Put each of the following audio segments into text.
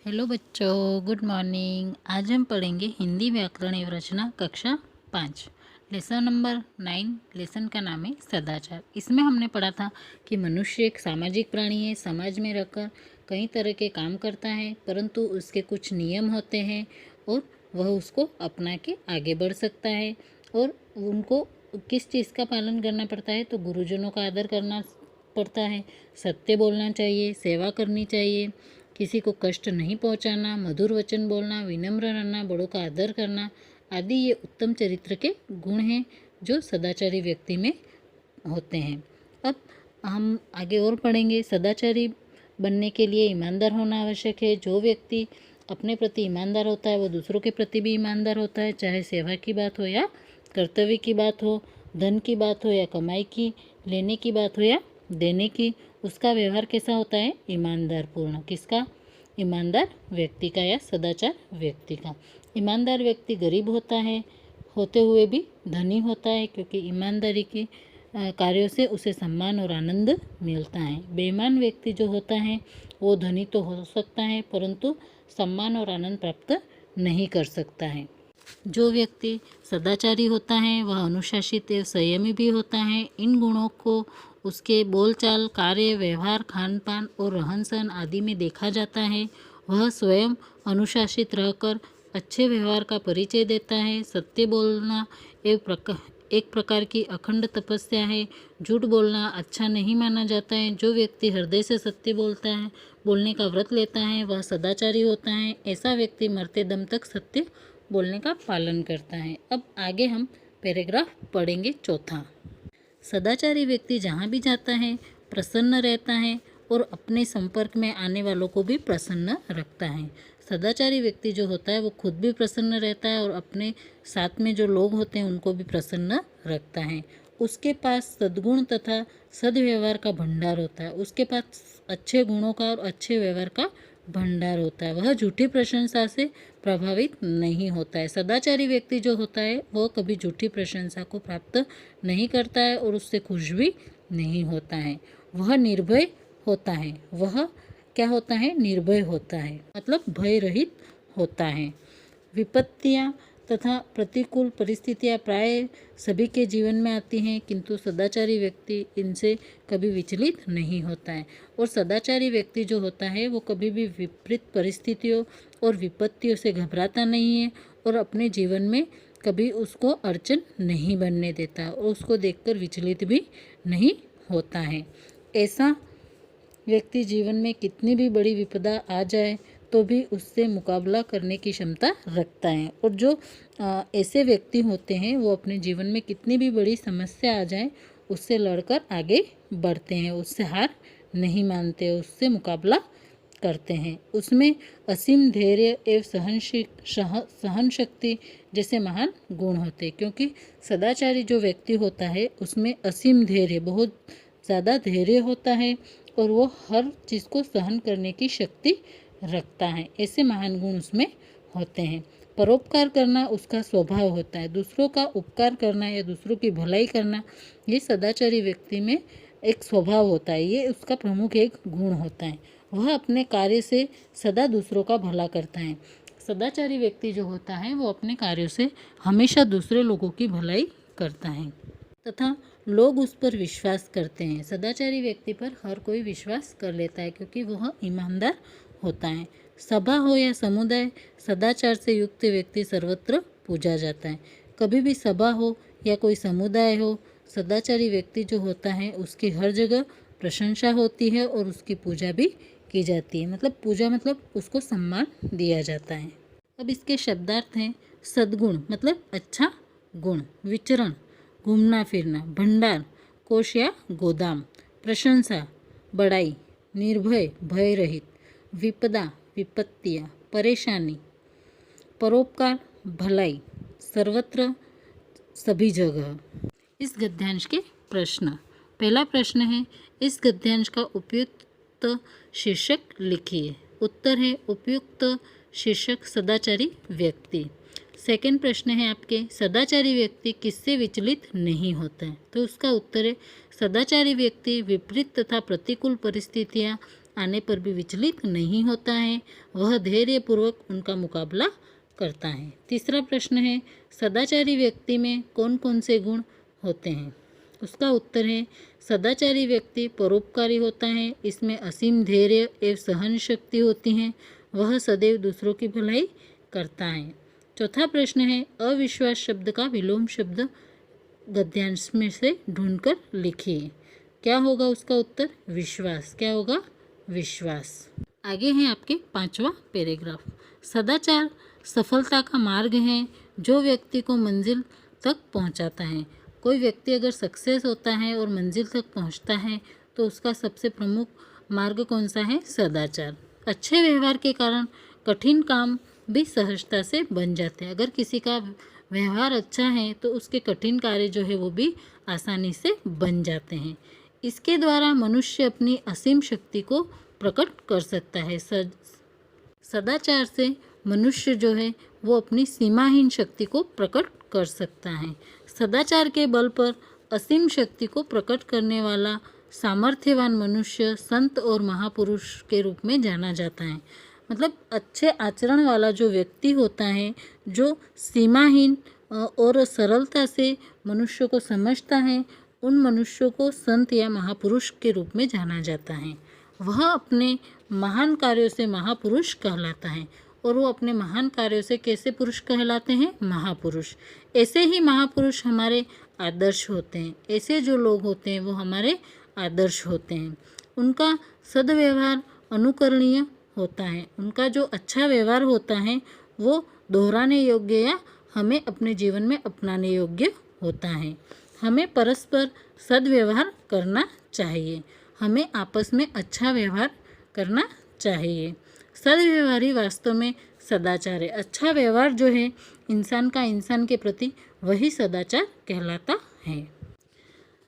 Hello बच्चों, good morning. आज हम पढ़ेंगे हिंदी व्याकरण एवं रचना कक्षा 5 लेसन नंबर 9। लेसन का नाम है सदाचार। इसमें हमने पढ़ा था कि मनुष्य एक सामाजिक प्राणी है, समाज में रहकर कई तरह के काम करता है, परंतु उसके कुछ नियम होते हैं और वह उसको अपना के आगे बढ़ सकता है। और उनको किस चीज़ का पालन करना पड़ता है, तो गुरुजनों का आदर करना पड़ता है, सत्य बोलना चाहिए, सेवा करनी चाहिए, किसी को कष्ट नहीं पहुंचाना, मधुर वचन बोलना, विनम्र रहना, बड़ों का आदर करना आदि ये उत्तम चरित्र के गुण हैं जो सदाचारी व्यक्ति में होते हैं। अब हम आगे और पढ़ेंगे। सदाचारी बनने के लिए ईमानदार होना आवश्यक है। जो व्यक्ति अपने प्रति ईमानदार होता है वो दूसरों के प्रति भी ईमानदार होता है, चाहे सेवा की बात हो या कर्तव्य की बात हो, धन की बात हो या कमाई की, लेने की बात हो या देने की। उसका व्यवहार कैसा होता है? ईमानदार पूर्ण। किसका? ईमानदार व्यक्ति का या सदाचार व्यक्ति का। ईमानदार व्यक्ति गरीब होता है, होते हुए भी धनी होता है, क्योंकि ईमानदारी के कार्यों से उसे सम्मान और आनंद मिलता है। बेईमान व्यक्ति जो होता है वो धनी तो हो सकता है, परंतु सम्मान और आनंद प्राप्त नहीं कर सकता है। जो व्यक्ति सदाचारी होता है वह अनुशासित एवं संयमी भी होता है। इन गुणों को उसके बोलचाल, कार्य, व्यवहार, खान पान और रहन सहन आदि में देखा जाता है। वह स्वयं अनुशासित रहकर अच्छे व्यवहार का परिचय देता है। सत्य बोलना एक प्रकार की अखंड तपस्या है। झूठ बोलना अच्छा नहीं माना जाता है। जो व्यक्ति हृदय से सत्य बोलने का व्रत लेता है वह सदाचारी होता है। ऐसा व्यक्ति मरते दम तक सत्य बोलने का पालन करता है। अब आगे हम पैराग्राफ पढ़ेंगे चौथा। सदाचारी व्यक्ति जहाँ भी जाता है प्रसन्न रहता है और अपने संपर्क में आने वालों को भी प्रसन्न रखता है। सदाचारी व्यक्ति जो होता है वो खुद भी प्रसन्न रहता है और अपने साथ में जो लोग होते हैं उनको भी प्रसन्न रखता है। उसके पास सद्गुण तथा सद्व्यवहार का भंडार होता है। उसके पास अच्छे गुणों का और अच्छे व्यवहार का भंडार होता है। वह झूठी प्रशंसा से प्रभावित नहीं होता है। सदाचारी व्यक्ति जो होता है वह कभी झूठी प्रशंसा को प्राप्त नहीं करता है और उससे खुश भी नहीं होता है। वह निर्भय होता है। वह क्या होता है? निर्भय होता है, मतलब भय रहित होता है। विपत्तियाँ तथा प्रतिकूल परिस्थितियाँ प्राय सभी के जीवन में आती हैं, किंतु सदाचारी व्यक्ति इनसे कभी विचलित नहीं होता है। और सदाचारी व्यक्ति जो होता है वो कभी भी विपरीत परिस्थितियों और विपत्तियों से घबराता नहीं है और अपने जीवन में कभी उसको अड़चन नहीं बनने देता और उसको देखकर विचलित भी नहीं होता है। ऐसा व्यक्ति जीवन में कितनी भी बड़ी विपदा आ जाए तो भी उससे मुकाबला करने की क्षमता रखता है। और जो ऐसे व्यक्ति होते हैं वो अपने जीवन में कितनी भी बड़ी समस्या आ जाए उससे लड़कर आगे बढ़ते हैं, उससे हार नहीं मानते, उससे मुकाबला करते हैं। उसमें असीम धैर्य एवं सहन शक्ति जैसे महान गुण होते हैं, क्योंकि सदाचारी जो व्यक्ति होता है उसमें असीम धैर्य, बहुत ज़्यादा धैर्य होता है और वो हर चीज़ को सहन करने की शक्ति रखता है। ऐसे महान गुण उसमें होते हैं। परोपकार करना उसका स्वभाव होता है। दूसरों का उपकार करना या दूसरों की भलाई करना ये सदाचारी व्यक्ति में एक स्वभाव होता है, ये उसका प्रमुख एक गुण होता है। वह अपने कार्य से सदा दूसरों का भला करता है। सदाचारी व्यक्ति जो होता है वो अपने कार्यों से हमेशा दूसरे लोगों की भलाई करता है तथा लोग उस पर विश्वास करते हैं। सदाचारी व्यक्ति पर हर कोई विश्वास कर लेता है क्योंकि वह ईमानदार होता है। सभा हो या समुदाय, सदाचार से युक्त व्यक्ति सर्वत्र पूजा जाता है। कभी भी सभा हो या कोई समुदाय हो, सदाचारी व्यक्ति जो होता है उसकी हर जगह प्रशंसा होती है और उसकी पूजा भी की जाती है। मतलब पूजा मतलब उसको सम्मान दिया जाता है। अब इसके शब्दार्थ हैं। सद्गुण मतलब अच्छा गुण, विचरण घूमना फिरना, भंडार कोश या गोदाम, प्रशंसा बड़ाई, निर्भय भय रहित, विपदा विपत्तियाँ, परेशानी, परोपकार भलाई, सर्वत्र सभी जगह। इस गद्यांश के प्रश्न। पहला प्रश्न है, इस गद्यांश का उपयुक्त शीर्षक लिखिए। उत्तर है उपयुक्त शीर्षक सदाचारी व्यक्ति। सेकंड प्रश्न है आपके, सदाचारी व्यक्ति किससे विचलित नहीं होता है? तो उसका उत्तर है सदाचारी व्यक्ति विपरीत तथा प्रतिकूल परिस्थितियाँ आने पर भी विचलित नहीं होता है, वह धैर्यपूर्वक उनका मुकाबला करता है। तीसरा प्रश्न है, सदाचारी व्यक्ति में कौन कौन से गुण होते हैं? उसका उत्तर है, सदाचारी व्यक्ति परोपकारी होता है, इसमें असीम धैर्य एवं सहन शक्ति होती है, वह सदैव दूसरों की भलाई करता है। चौथा प्रश्न है, अविश्वास शब्द का विलोम शब्द गद्यांश में से ढूंढकर लिखिए। क्या होगा उसका उत्तर? विश्वास। क्या होगा? विश्वास। आगे है आपके 5वां पैराग्राफ। सदाचार सफलता का मार्ग है जो व्यक्ति को मंजिल तक पहुंचाता है। कोई व्यक्ति अगर सक्सेस होता है और मंजिल तक पहुंचता है तो उसका सबसे प्रमुख मार्ग कौन सा है? सदाचार। अच्छे व्यवहार के कारण कठिन काम भी सहजता से बन जाते हैं। अगर किसी का व्यवहार अच्छा है तो उसके कठिन कार्य जो है वो भी आसानी से बन जाते हैं। इसके द्वारा मनुष्य अपनी असीम शक्ति को प्रकट कर सकता है। सदाचार से मनुष्य जो है वो अपनी सीमाहीन शक्ति को प्रकट कर सकता है। सदाचार के बल पर असीम शक्ति को प्रकट करने वाला सामर्थ्यवान मनुष्य संत और महापुरुष के रूप में जाना जाता है। मतलब अच्छे आचरण वाला जो व्यक्ति होता है, जो सीमाहीन और सरलता से मनुष्य को समझता है, उन मनुष्यों को संत या महापुरुष के रूप में जाना जाता है। वह अपने महान कार्यों से महापुरुष कहलाता है और वो अपने महान कार्यों से कैसे पुरुष कहलाते हैं? महापुरुष। ऐसे ही महापुरुष हमारे आदर्श होते हैं। ऐसे जो लोग होते हैं वो हमारे आदर्श होते हैं। उनका सद्व्यवहार अनुकरणीय होता है। उनका जो अच्छा व्यवहार होता है वो दोहराने योग्य या हमें अपने जीवन में अपनाने योग्य होता है। हमें परस्पर सद्व्यवहार करना चाहिए। हमें आपस में अच्छा व्यवहार करना चाहिए। सद्व्यवहार ही वास्तव में सदाचार है। अच्छा व्यवहार जो है इंसान का इंसान के प्रति, वही सदाचार कहलाता है।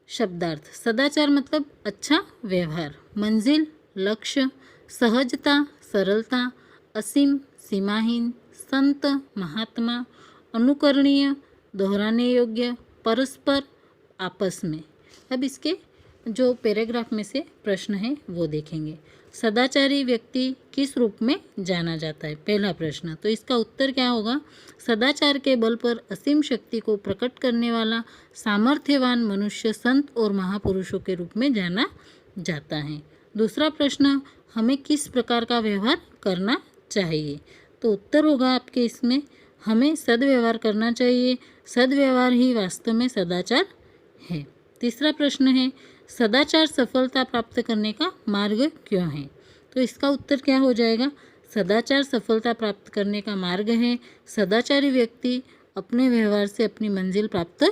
शब्दार्थ। सदाचार मतलब अच्छा व्यवहार। मंजिल, लक्ष्य, सहजता, सरलता, असीम, सीमाहीन, संत, महात्मा, अनुकरणीय, दोहराने योग्य, परस्पर, आपस में। अब इसके जो पैराग्राफ में से प्रश्न है वो देखेंगे। सदाचारी व्यक्ति किस रूप में जाना जाता है? पहला प्रश्न, तो इसका उत्तर क्या होगा? सदाचार के बल पर असीम शक्ति को प्रकट करने वाला सामर्थ्यवान मनुष्य संत और महापुरुषों के रूप में जाना जाता है। दूसरा प्रश्न, हमें किस प्रकार का व्यवहार करना चाहिए? तो उत्तर होगा आपके इसमें, हमें सद्व्यवहार करना चाहिए। सद्व्यवहार ही वास्तव में सदाचार है। तीसरा प्रश्न है, सदाचार सफलता प्राप्त करने का मार्ग क्यों है? तो इसका उत्तर क्या हो जाएगा? सदाचार सफलता प्राप्त करने का मार्ग है। सदाचारी व्यक्ति अपने व्यवहार से अपनी मंजिल प्राप्त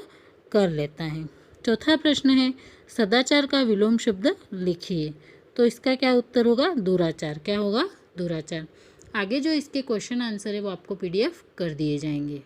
कर लेता है। चौथा प्रश्न है, सदाचार का विलोम शब्द लिखिए। तो इसका क्या उत्तर होगा? दुराचार। क्या होगा? दुराचार। आगे जो इसके क्वेश्चन आंसर है वो आपको PDF कर दिए जाएंगे।